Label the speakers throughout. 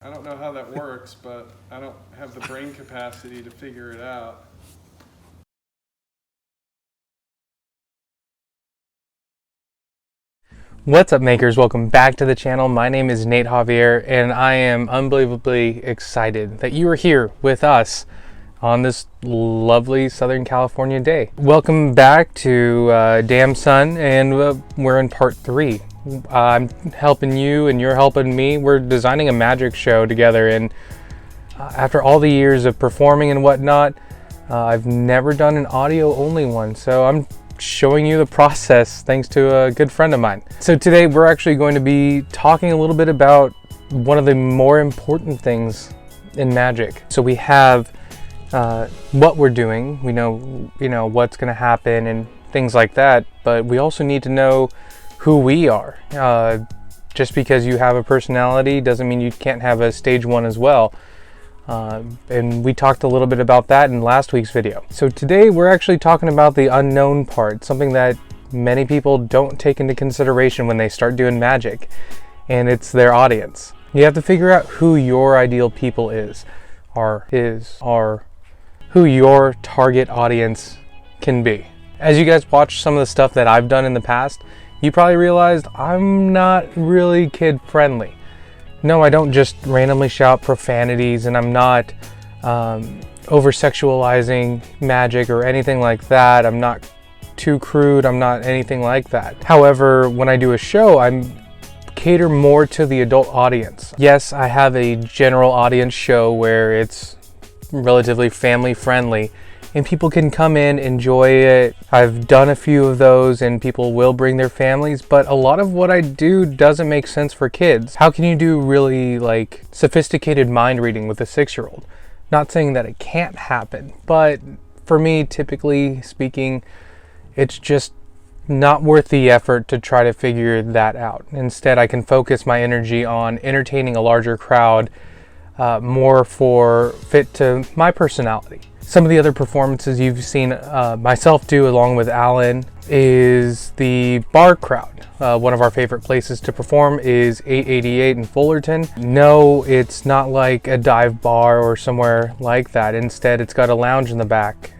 Speaker 1: I don't know how that works, but I don't have the brain capacity to figure it out.
Speaker 2: What's up, makers? Welcome back to the channel. My name is Nate Javier, and I am unbelievably excited that you are here with us on this lovely Southern California day. Welcome back to DAMSON, and we're in part 3. I'm helping you and you're helping me. We're designing a magic show together, and after all the years of performing and whatnot, I've never done an audio only one, so I'm showing you the process thanks to a good friend of mine. So today we're actually going to be talking a little bit about one of the more important things in magic. So we have what we're doing, we know what's going to happen and things like that, but we also need to know who we are. Just because you have a personality doesn't mean you can't have a stage one as well. And we talked a little bit about that in last week's video. So today we're actually talking about the unknown part, something that many people don't take into consideration when they start doing magic, and it's their audience. You have to figure out who your ideal people are who your target audience can be. As you guys watch some of the stuff that I've done in the past, you probably realized I'm not really kid friendly. No, I don't just randomly shout profanities, and I'm not over-sexualizing magic or anything like that. I'm not too crude. I'm not anything like that. However, when I do a show, I cater more to the adult audience. Yes, I have a general audience show where it's relatively family friendly, and people can come in, enjoy it. I've done a few of those and people will bring their families, but a lot of what I do doesn't make sense for kids. How can you do really like sophisticated mind reading with a 6-year-old? Not saying that it can't happen, but for me, typically speaking, it's just not worth the effort to try to figure that out. Instead, I can focus my energy on entertaining a larger crowd, more for fit to my personality. Some of the other performances you've seen myself do along with Alan is the bar crowd. One of our favorite places to perform is 888 in Fullerton. No, it's not like a dive bar or somewhere like that. Instead, it's got a lounge in the back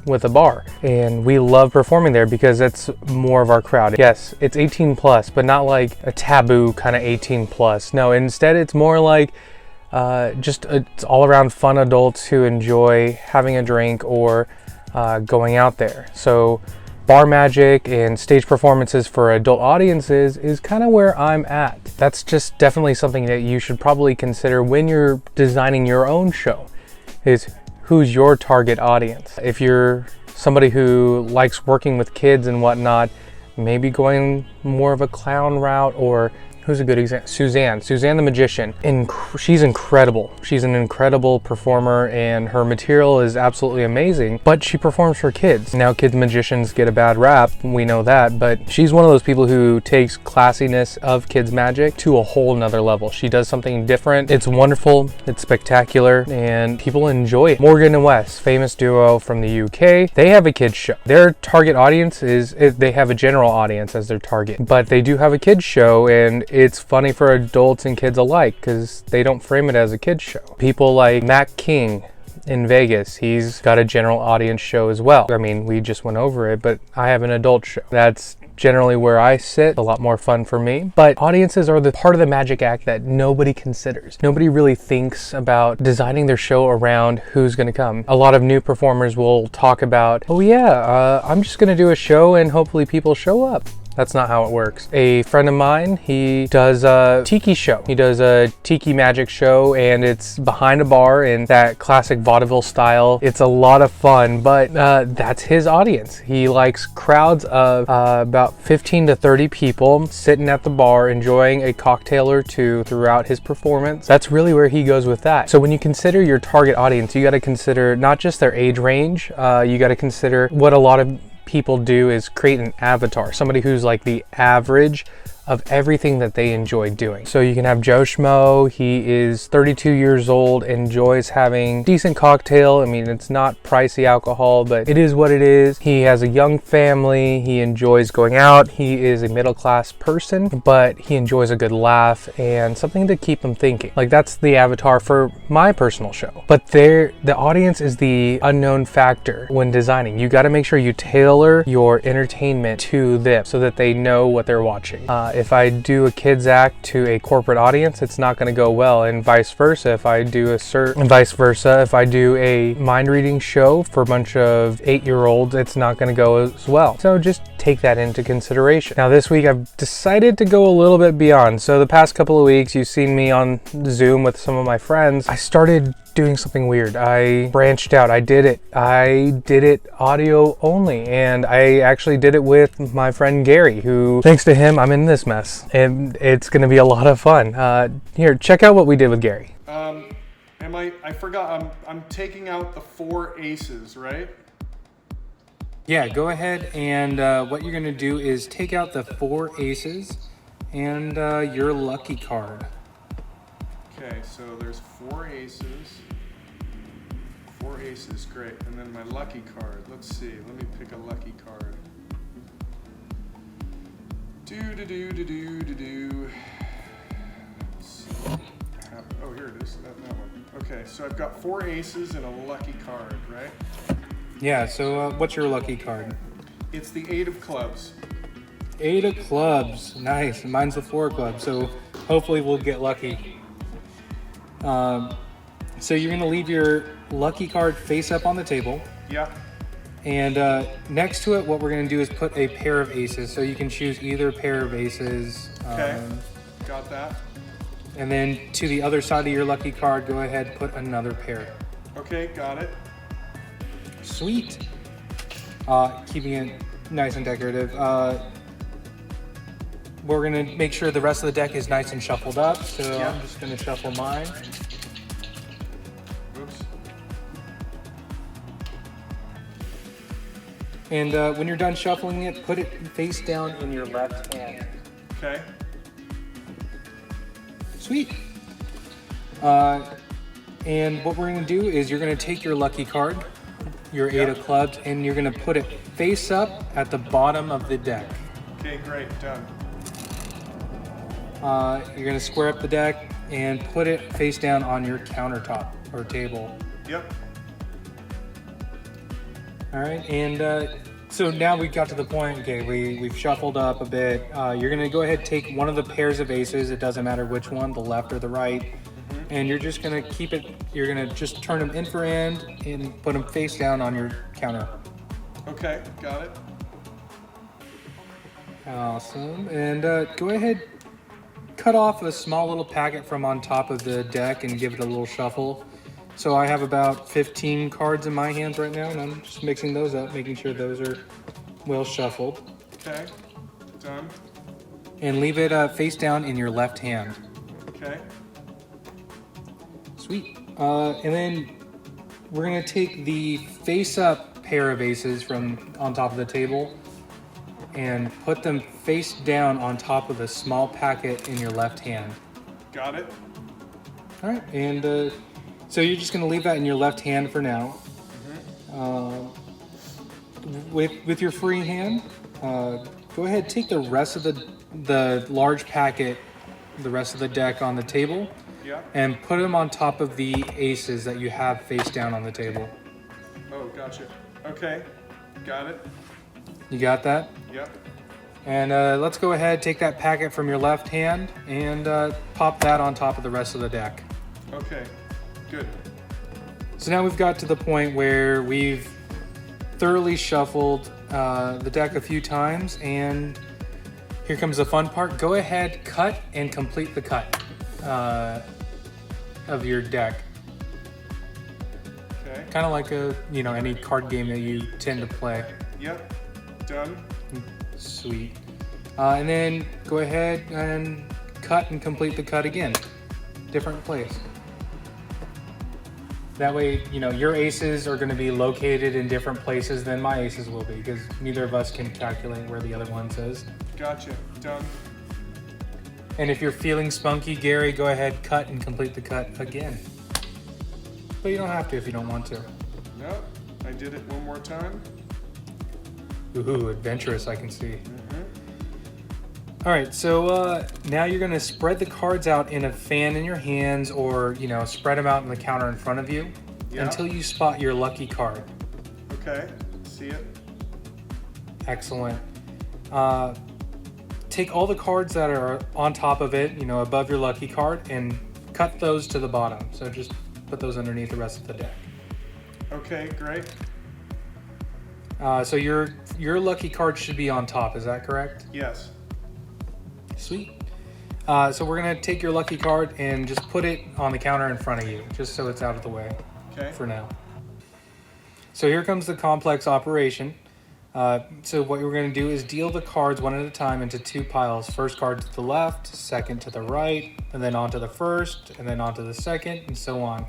Speaker 2: with a bar. And we love performing there because that's more of our crowd. Yes, it's 18 plus, but not like a taboo kind of 18 plus. No, instead it's more like it's all around fun adults who enjoy having a drink or going out there. So bar magic and stage performances for adult audiences is kind of where I'm at. That's just definitely something that you should probably consider when you're designing your own show, is who's your target audience. If you're somebody who likes working with kids and whatnot, maybe going more of a clown route, or who's a good example? Suzanne the magician. She's incredible. She's an incredible performer and her material is absolutely amazing, but she performs for kids. Now kids magicians get a bad rap, we know that, but she's one of those people who takes classiness of kids magic to a whole nother level. She does something different. It's wonderful, it's spectacular, and people enjoy it. Morgan and Wes, famous duo from the UK, they have a kids show. Their target audience they have a general audience as their target, but they do have a kids show, and it's funny for adults and kids alike because they don't frame it as a kids show. People like Matt King in Vegas, he's got a general audience show as well. I mean, we just went over it, but I have an adult show. That's generally where I sit, a lot more fun for me. But audiences are the part of the magic act that nobody considers. Nobody really thinks about designing their show around who's going to come. A lot of new performers will talk about, oh yeah, I'm just going to do a show and hopefully people show up. That's not how it works. A friend of mine, he does a tiki show. He does a tiki magic show, and it's behind a bar in that classic vaudeville style. It's a lot of fun, but that's his audience. He likes crowds of about 15 to 30 people sitting at the bar enjoying a cocktail or two throughout his performance. That's really where he goes with that. So when you consider your target audience, you got to consider not just their age range, you got to consider what a lot of people do is create an avatar, somebody who's like the average of everything that they enjoy doing. So you can have Joe Schmo. He is 32 years old, enjoys having decent cocktail. I mean, it's not pricey alcohol, but it is what it is. He has a young family. He enjoys going out. He is a middle-class person, but he enjoys a good laugh and something to keep him thinking. Like, that's the avatar for my personal show. But the audience is the unknown factor when designing. You got to make sure you tailor your entertainment to them so that they know what they're watching. If I do a kids act to a corporate audience, it's not going to go well, and vice versa. If I do a mind reading show for a bunch of 8-year-olds, it's not going to go as well. So just take that into consideration. Now this week I've decided to go a little bit beyond. So the past couple of weeks you've seen me on Zoom with some of my friends. I started doing something weird. I branched out. I did it audio only, and I actually did it with my friend Gary, who, thanks to him, I'm in this mess, and it's going to be a lot of fun. Here, check out what we did with Gary.
Speaker 1: I forgot, I'm taking out the 4 aces, right?
Speaker 2: Yeah, go ahead, and what you're going to do is take out the 4 aces and your lucky card.
Speaker 1: Okay, so there's 4 aces. 4 aces, great. And then my lucky card. Let's see. Let me pick a lucky card. Oh, here it is. That one. Okay, so I've got 4 aces and a lucky card, right?
Speaker 2: Yeah, so what's your lucky card?
Speaker 1: It's the 8 of clubs.
Speaker 2: 8 of clubs. Nice. Mine's the 4 of clubs, so hopefully we'll get lucky. So you're going to leave your lucky card face up on the table.
Speaker 1: Yeah.
Speaker 2: And next to it, what we're going to do is put a pair of aces. So you can choose either pair of aces.
Speaker 1: Okay, got that.
Speaker 2: And then to the other side of your lucky card, go ahead and put another pair.
Speaker 1: Okay, got it.
Speaker 2: Sweet. Keeping it nice and decorative. We're going to make sure the rest of the deck is nice and shuffled up. So yeah. I'm just going to shuffle mine. And when you're done shuffling it, put it face down in your left hand.
Speaker 1: Okay.
Speaker 2: Sweet. And what we're going to do is you're going to take your lucky card, your 8 of clubs, and you're going to put it face up at the bottom of the deck.
Speaker 1: Okay, great, done.
Speaker 2: You're going to square up the deck and put it face down on your countertop or table.
Speaker 1: Yep.
Speaker 2: All right, and so now we've got to the point, okay, we've shuffled up a bit. You're gonna go ahead and take one of the pairs of aces, it doesn't matter which one, the left or the right, and you're just gonna keep it, you're gonna just turn them end for end and put them face down on your counter.
Speaker 1: Okay, got it.
Speaker 2: Awesome, and go ahead, cut off a small little packet from on top of the deck and give it a little shuffle. So I have about 15 cards in my hands right now, and I'm just mixing those up, making sure those are well shuffled.
Speaker 1: Okay, done.
Speaker 2: And leave it face down in your left hand.
Speaker 1: Okay.
Speaker 2: Sweet. And then we're gonna take the face-up pair of aces from on top of the table and put them face down on top of the small packet in your left hand.
Speaker 1: Got it.
Speaker 2: All right, and so you're just gonna leave that in your left hand for now. With your free hand, go ahead, take the rest of the large packet, the rest of the deck on the table, and put them on top of the aces that you have face down on the table.
Speaker 1: Oh, gotcha. Okay, got it.
Speaker 2: You got that?
Speaker 1: Yep.
Speaker 2: And let's go ahead, take that packet from your left hand and pop that on top of the rest of the deck.
Speaker 1: Okay, good.
Speaker 2: So now we've got to the point where we've thoroughly shuffled the deck a few times, and here comes the fun part. Go ahead, cut and complete the cut of your deck.
Speaker 1: Okay.
Speaker 2: Kind of like any card game that you tend to play.
Speaker 1: Yep, done.
Speaker 2: Sweet. And then go ahead and cut and complete the cut again. Different place. That way, your aces are going to be located in different places than my aces will be, because neither of us can calculate where the other one is.
Speaker 1: Gotcha. Done.
Speaker 2: And if you're feeling spunky, Gary, go ahead, cut and complete the cut again. But you don't have to if you don't want to.
Speaker 1: No, I did it one more time.
Speaker 2: Ooh, adventurous, I can see. All right, so now you're gonna spread the cards out in a fan in your hands, or spread them out on the counter in front of you until you spot your lucky card.
Speaker 1: Okay, see it.
Speaker 2: Excellent. Take all the cards that are on top of it, above your lucky card, and cut those to the bottom. So just put those underneath the rest of the deck.
Speaker 1: Okay, great.
Speaker 2: So your lucky card should be on top, is that correct?
Speaker 1: Yes.
Speaker 2: Sweet. So we're gonna take your lucky card and just put it on the counter in front of you, just so it's out of the way for now. So here comes the complex operation. So what we're gonna do is deal the cards one at a time into two piles. First card to the left, second to the right, and then onto the first, and then onto the second, and so on.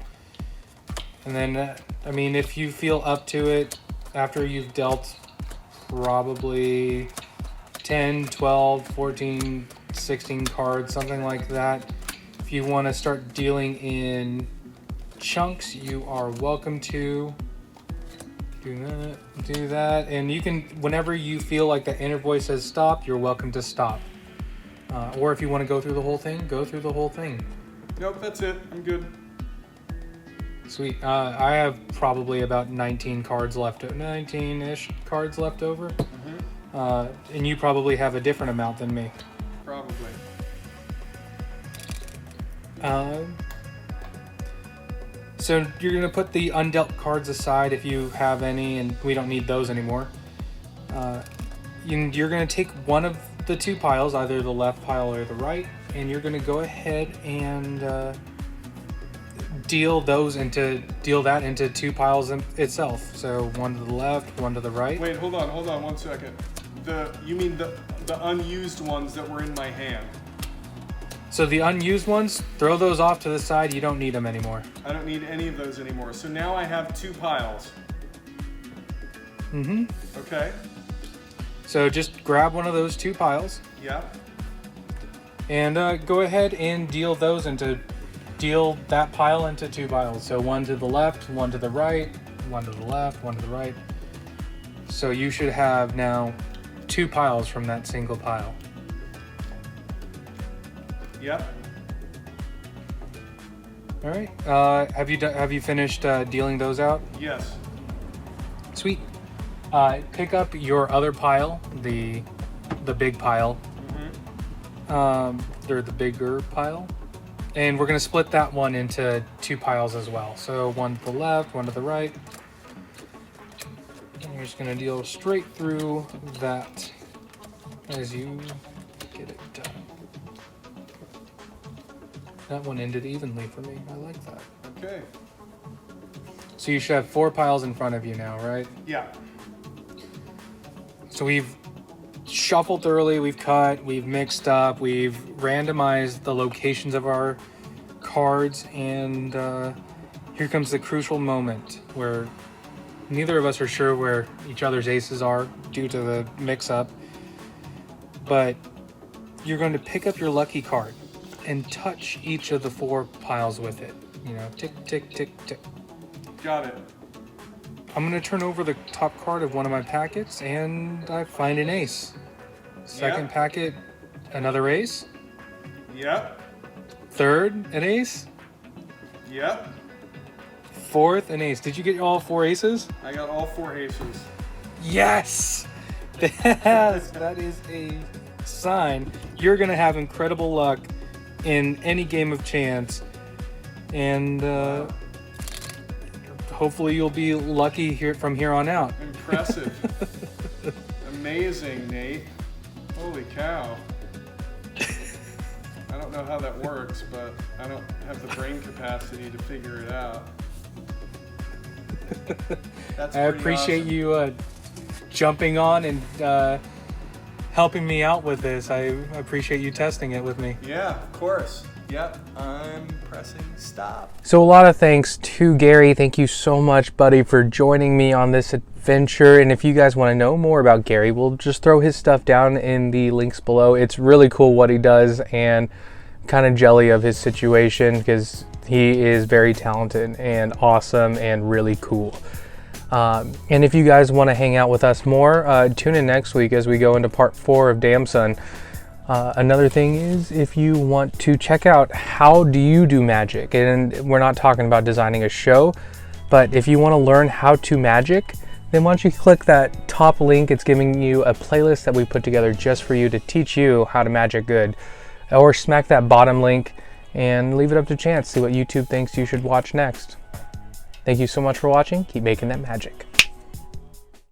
Speaker 2: And then, if you feel up to it, after you've dealt probably 10, 12, 14, 16 cards, something like that, if you want to start dealing in chunks, you are welcome to do that. And you can, whenever you feel like the inner voice says stop, you're welcome to stop. Or if you want to go through the whole thing, go through the whole thing.
Speaker 1: Nope, that's it. I'm good.
Speaker 2: Sweet. I have probably about 19-ish cards left over. And you probably have a different amount than me.
Speaker 1: Probably.
Speaker 2: So you're going to put the undealt cards aside if you have any, and we don't need those anymore. You're going to take one of the two piles, either the left pile or the right, and you're going to go ahead and deal that into two piles itself. So one to the left, one to the right.
Speaker 1: Wait, hold on 1 second. You mean the unused ones that were in my hand?
Speaker 2: So the unused ones, throw those off to the side. You don't need them anymore.
Speaker 1: I don't need any of those anymore. So now I have two piles. Okay.
Speaker 2: So just grab one of those two piles.
Speaker 1: Yeah.
Speaker 2: And go ahead and deal that pile into two piles. So one to the left, one to the right, one to the left, one to the right. So you should have now two piles from that single pile.
Speaker 1: Yep.
Speaker 2: All right. Have you finished dealing those out?
Speaker 1: Yes.
Speaker 2: Sweet. Pick up your other pile, the big pile. Or the bigger pile. And we're going to split that one into two piles as well. So one to the left, one to the right. And you're just going to deal straight through that as you get it done. That one ended evenly for me. I like that.
Speaker 1: Okay.
Speaker 2: So you should have four piles in front of you now, right?
Speaker 1: Yeah.
Speaker 2: So we've shuffled thoroughly, we've cut, we've mixed up, we've randomized the locations of our cards, and here comes the crucial moment where neither of us are sure where each other's aces are due to the mix-up, but you're going to pick up your lucky card and touch each of the four piles with it. Tick, tick, tick, tick.
Speaker 1: Got it.
Speaker 2: I'm going to turn over the top card of one of my packets, and I find an ace. Second packet, another ace.
Speaker 1: Yep.
Speaker 2: Third, an ace.
Speaker 1: Yep.
Speaker 2: Fourth, an ace. Did you get all four aces?
Speaker 1: I got all four aces.
Speaker 2: Yes! Yes, that is a sign. You're going to have incredible luck in any game of chance. And hopefully you'll be lucky from here on out.
Speaker 1: Impressive. Amazing, Nate. Holy cow. I don't know how that works, but I don't have the brain capacity to figure it out. That's
Speaker 2: I appreciate
Speaker 1: awesome.
Speaker 2: you jumping on and helping me out with this. I appreciate you testing it with me.
Speaker 1: Yeah, of course. Yep, I'm pressing stop.
Speaker 2: So a lot of thanks to Gary. Thank you so much, buddy, for joining me on this adventure. And if you guys want to know more about Gary, we'll just throw his stuff down in the links below. It's really cool what he does, and kind of jelly of his situation because he is very talented and awesome and really cool. And if you guys want to hang out with us more, tune in next week as we go into part 4 of DAMSON. Another thing is, if you want to check out how do you do magic, and we're not talking about designing a show, but if you want to learn how to magic, then why don't you click that top link. It's giving you a playlist that we put together just for you to teach you how to magic good. Or smack that bottom link and leave it up to chance. See what YouTube thinks you should watch next. Thank you so much for watching. Keep making that magic.